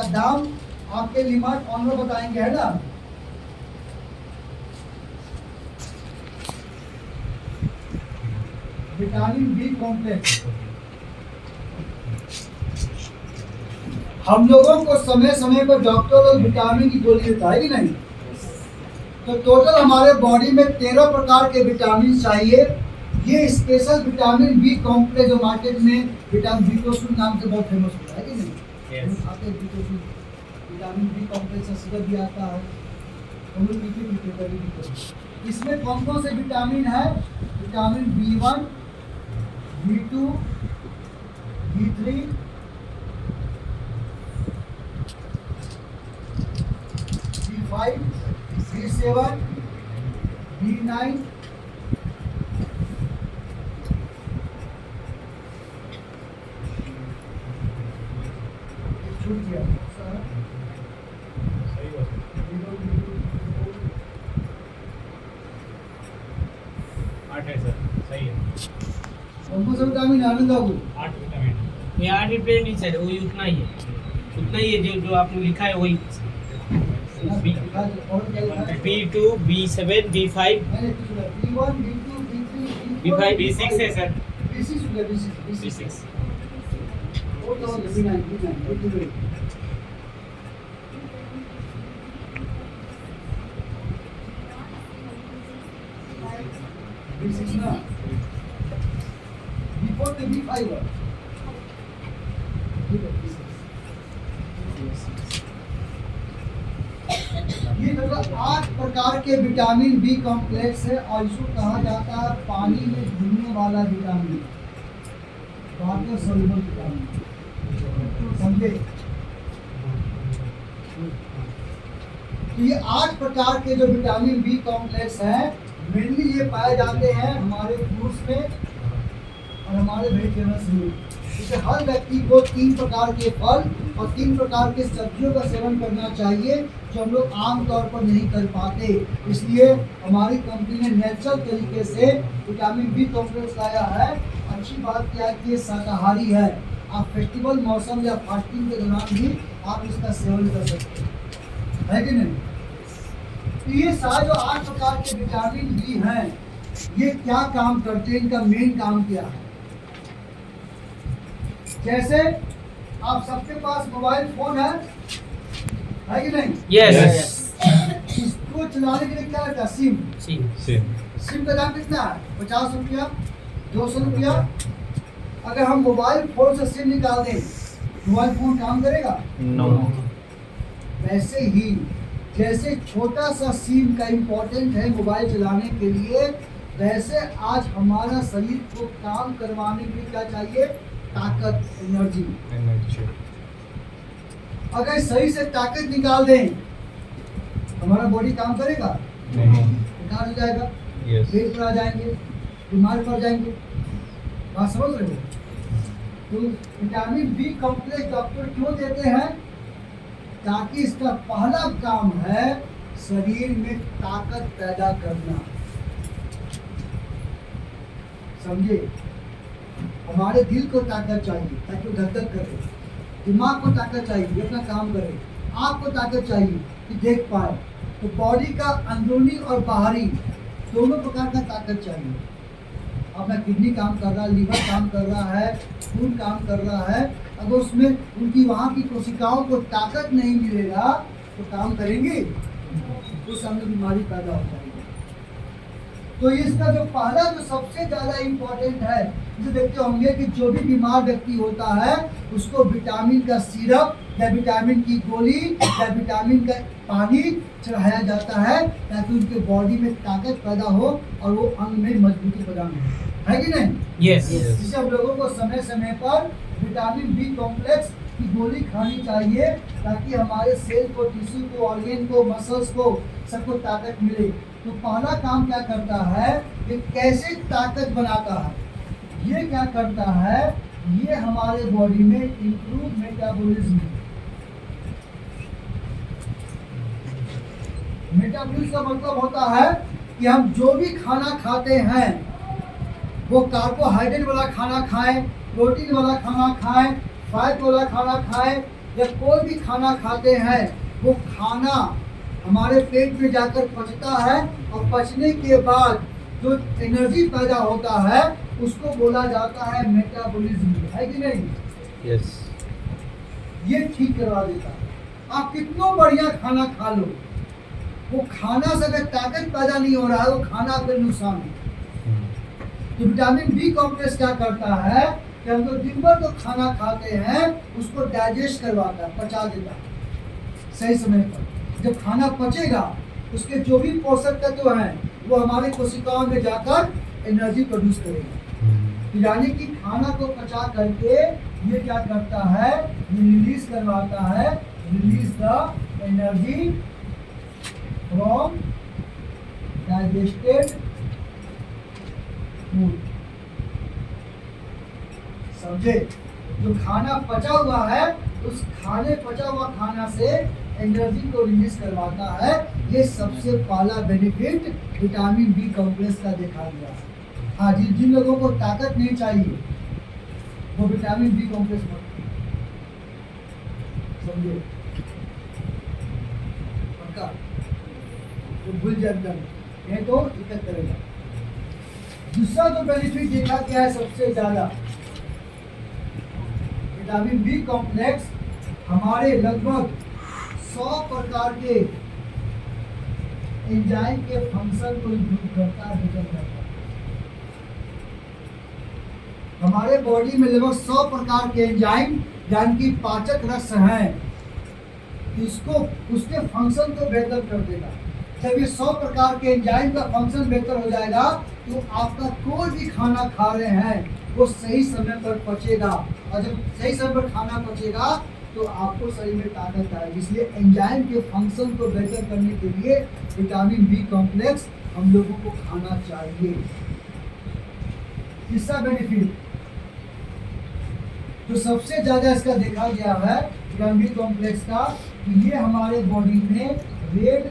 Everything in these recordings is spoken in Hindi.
इसका दाम आपके लिमिट ऑनर बताएंगे, है ना। विटामिन बी कॉम्प्लेक्स हम लोगों को समय समय पर डॉक्टर लोग विटामिन की गोली देता है कि नहीं। तो टोटल हमारे बॉडी में 13 प्रकार के विटामिन चाहिए। ये स्पेशल विटामिन बी कॉम्प्लेक्स जो मार्केट में विटामिन बीटोसून नाम से बहुत फेमस होता है कि नहीं। विटामिन बी कॉम्प्लेक्स का सिरप भी आता है, हम लोग पीते कभी। इसमें कौन कौन से विटामिन है? Vitamin B1, B2, B3, B5, B7, B9, छूट गया सही है। कौन सा विटामिन आनंद बाबू? 8 विटामिन। ये 8 विटामिन नहीं सर, वही उतना ही है जो आपने लिखा है वही। B2, B7, B5, B1, B2, B3, B5, B6 है सर। B6 हो गया, B6। वो तो B9 B6 ना, B4 to B5 है। ये मतलब 8 प्रकार के विटामिन बी कॉम्प्लेक्स है और इसको कहा जाता है पानी में घुलने वाला विटामिन, वाटर सॉल्युबल विटामिन, समझे। तो ये 8 प्रकार के जो विटामिन बी कॉम्प्लेक्स है मेनली ये पाए जाते हैं हमारे फ्रूट्स में और हमारे वेजिटेबल्स में। जैसे हर व्यक्ति को 3 प्रकार के फल और 3 प्रकार के सब्जियों का सेवन करना चाहिए, जो हम लोग आमतौर पर नहीं कर पाते। इसलिए हमारी कंपनी ने नेचुरल तरीके से विटामिन बी कॉम्प्लेक्स लाया है। अच्छी बात क्या है कि ये शाकाहारी है, आप फेस्टिवल मौसम या फास्टिंग के दौरान भी आप इसका सेवन कर सकते हैं, है कि नहीं। तो ये सारे जो 8 प्रकार के विटामिन बी हैं ये क्या काम करते हैं, इनका मेन काम क्या है। जैसे आप सबके पास मोबाइल फोन है कि नहीं? यस। इसको चलाने के लिए क्या लगता है? सिम का दाम कितना है? 50 रुपया, 200 रुपया। अगर हम मोबाइल फोन से सिम निकाल दें, मोबाइल फोन काम करेगा? नो। वैसे ही जैसे छोटा सा सिम का इम्पोर्टेंट है मोबाइल चलाने के लिए, वैसे आज हमारा शरीर को काम करवाने के लिए क्या चाहिए? ताकत, एनर्जी। अगर सही से ताकत निकाल दें हमारा बॉडी काम करेगा? बेकार हो जाएगा, पेट पर आ जाएंगे, बीमार पड़ जाएंगे। बात समझ रहे हो? तो विटामिन बी कॉम्प्लेक्स डॉक्टर क्यों देते हैं? ताकि इसका पहला काम है शरीर में ताकत पैदा करना, समझे। हमारे दिल को ताकत चाहिए ताकि वो धक-धक करे, दिमाग को ताकत चाहिए अपना काम करे, आँख को ताकत चाहिए कि देख पाए। तो बॉडी का अंदरूनी और बाहरी दोनों प्रकार का ताकत चाहिए। अपना किडनी काम कर रहा है, लीवर काम कर रहा है, खून काम कर रहा है, अगर उसमें उनकी वहाँ की कोशिकाओं को ताकत नहीं मिलेगा तो काम करेंगे, उस समय बीमारी पैदा हो जाएगी। तो इसका जो पहला जो सबसे ज़्यादा इम्पोर्टेंट है, जो देखते होंगे कि जो भी बीमार व्यक्ति होता है उसको विटामिन का सिरप या विटामिन की गोली या विटामिन का पानी चढ़ाया जाता है ताकि उनके बॉडी में ताकत पैदा हो और वो अंग में मजबूती प्रदान हो, है कि नहीं? यस। इससे हम लोगों को समय समय पर विटामिन बी कॉम्प्लेक्स की गोली खानी चाहिए ताकि हमारे सेल को, टिश्यू को, ऑर्गेन को, मसल्स को सबको ताकत मिले। तो पहला काम क्या करता है, ये कैसे ताकत बनाता है? ये क्या करता है, ये हमारे बॉडी में इंप्रूव मेटाबॉलिज्म। मेटाबॉलिज्म का मतलब होता है कि हम जो भी खाना खाते हैं वो कार्बोहाइड्रेट वाला खाना खाएं, प्रोटीन वाला खाना खाएं, फैट वाला खाना खाएं या कोई भी खाना खाते हैं, वो खाना हमारे पेट में जाकर पचता है और पचने के बाद जो एनर्जी पैदा होता है उसको बोला जाता है मेटाबॉलिज्म, है कि नहीं? यस। ये ठीक करवा देता है। आप कितना बढ़िया खाना खा लो, वो खाना से अगर ताकत पैदा नहीं हो रहा है, वो खाना फिर नुकसान है। तो विटामिन बी कॉम्प्लेक्स क्या करता है कि हम लोग दिन भर जो खाना खाते हैं उसको डाइजेस्ट करवाता है, पचा देता है सही समय पर। जब खाना पचेगा उसके जो भी पोषक तत्व हैं वो हमारे कोशिकाओं में जाकर एनर्जी प्रोड्यूस करेगा। तो यानी कि खाना को पचा करके ये क्या करता है, ये रिलीज करवाता है, release the energy from digested food. समझे? जो खाना पचा हुआ है उस पचा हुआ खाना से एनर्जी को रिलीज करवाता है। ये सबसे पहला बेनिफिट विटामिन बी कॉम्प्लेक्स का देखा गया। हाँ, जिन लोगों को ताकत नहीं चाहिए वो विटामिन बी कॉम्प्लेक्स समझे, पक्का तो भूल जाता नहीं तो दिक्कत करेगा। दूसरा जो बेनिफिट देखा गया है सबसे ज्यादा, विटामिन बी कॉम्प्लेक्स हमारे लगभग 100 प्रकार के एंजाइम के फंक्शन को इम्प्रूव करता है, बेहतर करता है। हमारे बॉडी में लगभग 100 प्रकार के एंजाइम यानी कि पाचक रस हैं, इसको उसके फंक्शन को बेहतर कर देगा। जब ये 100 प्रकार के एंजाइम का फंक्शन बेहतर हो जाएगा तो आपका कोई भी खाना खा रहे हैं वो सही समय पर पचेगा, और जब सही समय पर खाना पचेगा तो आपको शरीर में ताकत आएगी। इसलिए एंजाइम के फंक्शन को बेहतर करने के लिए विटामिन बी कॉम्प्लेक्स हम लोगों को खाना चाहिए। तीसरा बेनिफिट तो सबसे ज्यादा इसका देखा गया है विटामिन बी कॉम्प्लेक्स का, कि ये हमारे बॉडी में रेड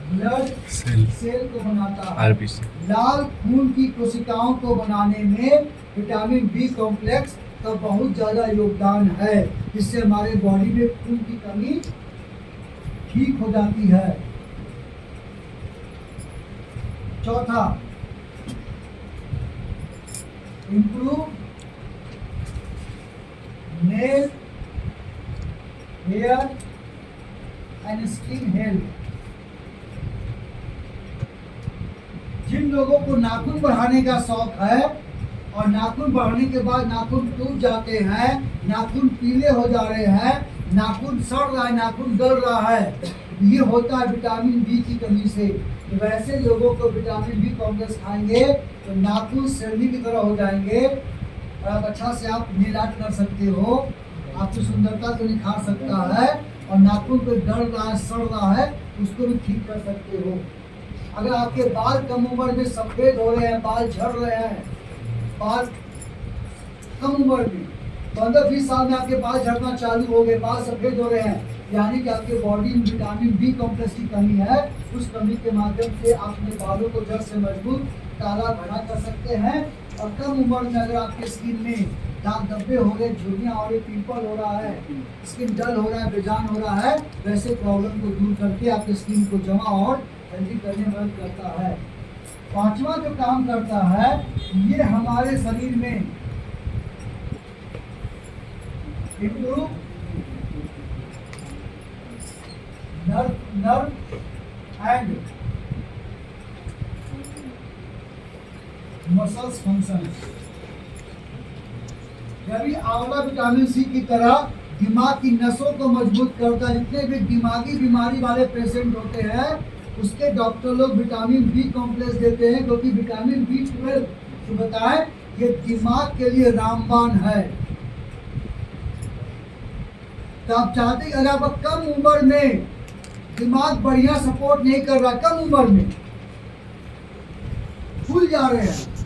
ब्लड सेल को बनाता है। आरबीसी, लाल खून की कोशिकाओं को बनाने में विटामिन बी कॉम्प्लेक्स का बहुत ज़्यादा योगदान है, जिससे हमारे बॉडी में खून की कमी ठीक हो जाती है। चौथा, improve nail hair and skin health. जिन लोगों को नाखून बढ़ाने का शौक है और नाखून बढ़ने के बाद नाखून टूट जाते हैं, नाखून पीले हो जा रहे हैं, नाखून सड़ रहा है, नाखून गल रहा है, ये होता है विटामिन बी की कमी से। तो वैसे लोगों को विटामिन बी कॉम्प्लेक्स खाएंगे तो नाखून शेरनी की तरह हो जाएंगे और आप अच्छा से आप नेल आर्ट कर सकते हो, आपकी सुंदरता को निखार सकता है, और नाखून कोई गल रहा है, सड़ रहा है, उसको भी ठीक कर सकते हो। अगर आपके बाल कम उम्र में सफेद हो रहे हैं, बाल झड़ रहे हैं, बाल कम उम्र में 15-20 साल में आपके बाल झड़ना चालू हो गए, बाल सफेद हो रहे हैं, यानी कि आपके बॉडी में विटामिन बी कॉम्प्लेक्स की कमी है। उस कमी के माध्यम से आप अपने बालों को जड़ से मजबूत काला भरा कर सकते हैं। और कम उम्र में अगर आपके स्किन में दाग धब्बे हो गए, झुर्रियाँ हो रही, पिंपल हो रहा है, स्किन डल हो रहा है, बेजान हो रहा है, वैसे प्रॉब्लम को दूर करके आपके स्किन को जमा और हेल्दी करने में मदद करता है। पांचवा जो काम करता है, ये हमारे शरीर में improve nerve and muscles function. जब आंवला विटामिन सी की तरह दिमाग की नसों को मजबूत करता है। जितने भी दिमागी बीमारी वाले पेशेंट होते हैं उसके डॉक्टर लोग विटामिन बी कॉम्प्लेक्स देते हैं, क्योंकि विटामिन B12 जो बताएं ये दिमाग के लिए रामबाण है। तो आप चाहते हैं अगर आप कम उम्र में दिमाग बढ़िया सपोर्ट नहीं कर रहा, कम उम्र में फूल जा रहे हैं,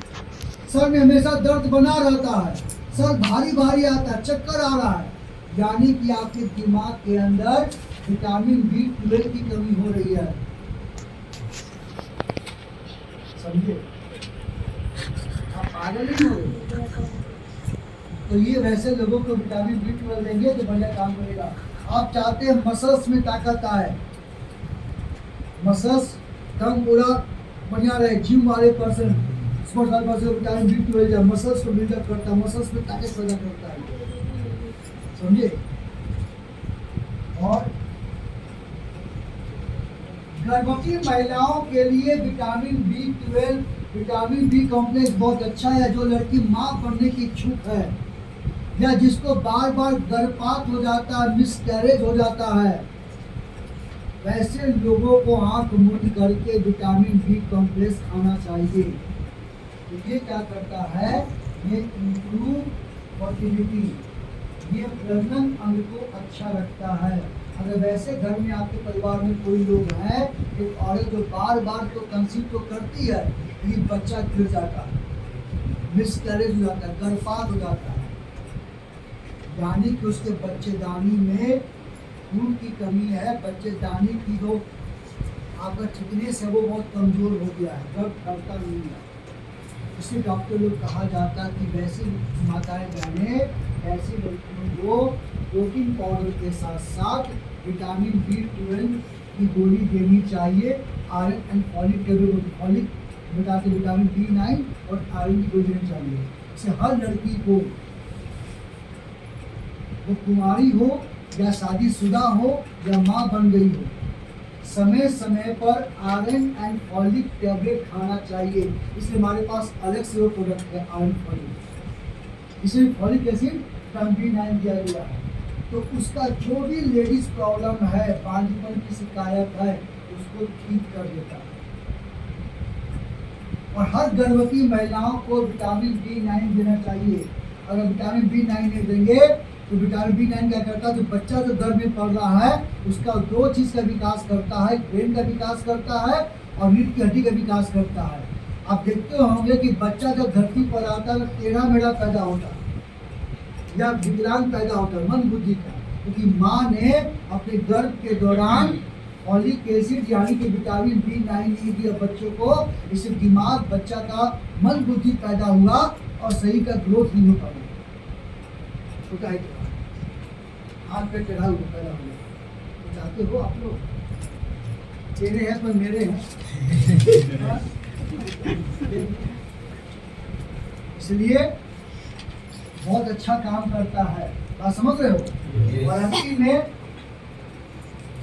सर में हमेशा दर्द बना रहता है, सर भारी भारी आता है, चक्कर आ रहा है, यानी कि आपके दिमाग के अंदर विटामिन B12 की कमी हो रही है। समझे? आप पागल नहीं हो रहे। तो ये वैसे लोगों को विटामिन B12 देंगे तो बढ़िया काम करेगा। आप चाहते हैं मसल्स में ताकत आए, मसल्स दम पूरा बढ़िया रहे, जिम वाले पर्सन स्पोर्ट्स वाले पर्सन विटामिन B12 जाए, मसल्स को बिल्डअप करता है, मसल्स में ताकत पैदा करता है, समझे। और गर्भवती महिलाओं के लिए vitamin B12 vitamin B complex बहुत अच्छा है। जो लड़की माँ बनने की इच्छुक है या जिसको बार बार गर्भपात हो जाता है, मिसकैरेज हो जाता है, वैसे लोगों को आंख मूंद करके विटामिन B कॉम्प्लेक्स खाना चाहिए। तो ये क्या करता है, ये इम्प्रूव फर्टिलिटी, ये प्रजनन अंग को अच्छा रखता है। अगर वैसे घर में आपके परिवार में कोई लोग हैं, एक औरत जो बार बार तो कंसीव तो करती है लेकिन बच्चा गिर जाता है, मिसकैरेज हो जाता है, गर्भपात हो जाता है, यानी कि उसके बच्चेदानी में खून की कमी है, बच्चेदानी की जो आपका थिकनेस है वो बहुत कमजोर हो गया है, गर्भ फलता नहीं है। इसलिए डॉक्टर लोग कहा जाता है कि वैसी माताएं बहनें ऐसी लड़कियों को प्रोटीन पाउडर के साथ साथ विटामिन B12 की गोली देनी चाहिए, आयरन एंड फॉलिक फॉलिक बताते विटामिन B9 और आयरन की गोली देनी चाहिए। इससे हर लड़की को, वो कुंवारी हो या शादीशुदा हो या माँ बन गई हो, समय समय पर आयरन एंड फॉलिक टैबलेट खाना चाहिए। इसलिए हमारे पास अलग से वो प्रोडक्ट है आयरन फॉलिक, इसमें फॉलिक एसिड B9 दिया गया है। तो उसका जो भी लेडीज प्रॉब्लम है, बांझपन की शिकायत है, उसको ठीक कर देता है। और हर गर्भवती महिलाओं को विटामिन B9 देना चाहिए। अगर विटामिन B9 नहीं देंगे तो विटामिन B9 क्या करता है, जो बच्चा जो गर्भ में पड़ रहा है उसका दो चीज का विकास करता है, ब्रेन का विकास करता है और रीढ़ की हड्डी का विकास करता है। आप देखते होंगे कि बच्चा जब धरती पर आता है टेढ़ा मेढ़ा पैदा होता है या विकलांग पैदा होता है, मन बुद्धि का, क्योंकि माँ ने अपने गर्भ के दौरान फॉलिक एसिड यानी कि विटामिन B9 नहीं दिया बच्चों को। इससे दिमाग बच्चा का मन बुद्धि पैदा हुआ और सही का ग्रोथ नहीं हो पाया, छोटा है हाथ पे टेढ़ा हुआ पैदा हुआ। तो चाहते हो आप लोग, तेरे हैं पर मेरे हैं इसलिए बहुत अच्छा काम करता है, बात समझ रहे हो। वाराणसी में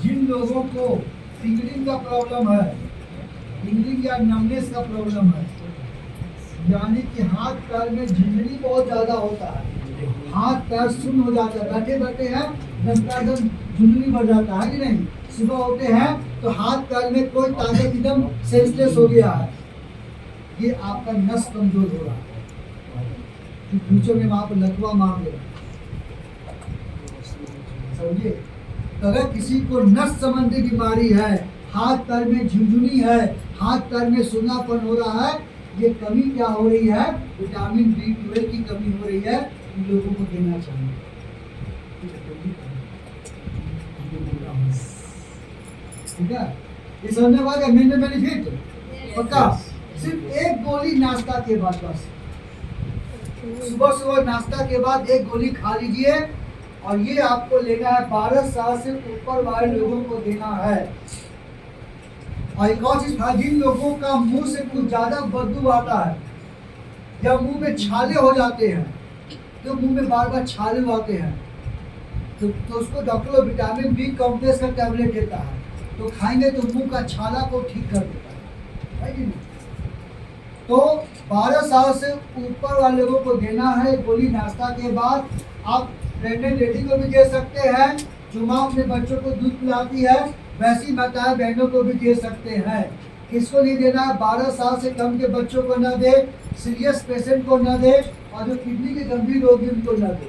जिन लोगों को फिंगरिंग का प्रॉब्लम है, फिंगरिंग या नमनेस का प्रॉब्लम है, यानी कि हाथ पैर में झिझरी बहुत ज्यादा होता है, हाथ पैर सुन्न हो जाता है, बैठे बैठे हैं एकदम झुंझुनी बढ़ जाता है कि नहीं, सुबह होते हैं तो हाथ पैर में कोई ताकत एकदम सेंसलेस हो गया है, ये आपका नस कमजोर हो रहा है, फ्यूचर में वहां पर लकवा मार देगा, समझिए। तो अगर किसी को नस संबंधी बीमारी है, हाथ पैर में झुंझुनी है, हाथ पैर में सुन्नापन हो रहा है, ये कमी क्या हो रही है, विटामिन B12 की कमी हो रही है, इन लोगों को देना चाहिए। ठीक है, ये समझने वाला मेन बेनिफिट पक्का। सिर्फ एक गोली नाश्ता के बाद, बस सुबह सुबह नाश्ता के बाद एक गोली खा लीजिए, और ये आपको लेना है 12 साल से ऊपर वाले लोगों को देना है। और एक और चीज, जिन लोगों का मुंह से कुछ ज्यादा बदबू आता है या मुंह में छाले हो जाते हैं, तो मुंह में बार बार छाले आते हैं, तो उसको डॉक्टर विटामिन B कॉम्प्लेक्स का टैबलेट देता है, तो खाएंगे तो मुंह का छाला को ठीक कर देता है कि नहीं। तो 12 साल से ऊपर वाले लोगों को देना है गोली नाश्ता के बाद। आप प्रेग्नेंट लेडी को भी दे सकते हैं, जो माँ अपने बच्चों को दूध पिलाती है, वैसी माताएं बहनों को भी दे सकते हैं। किसको नहीं देना है, 12 साल से कम के बच्चों को न दे, सीरियस पेशेंट को न दे, और जो किडनी के गंभीर रोगी उनको न दे,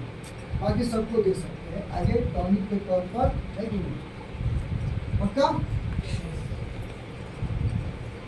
बाकी सबको दे सकते हैं एज ए टॉनिक के तौर पर, है कि नहीं। पक्का।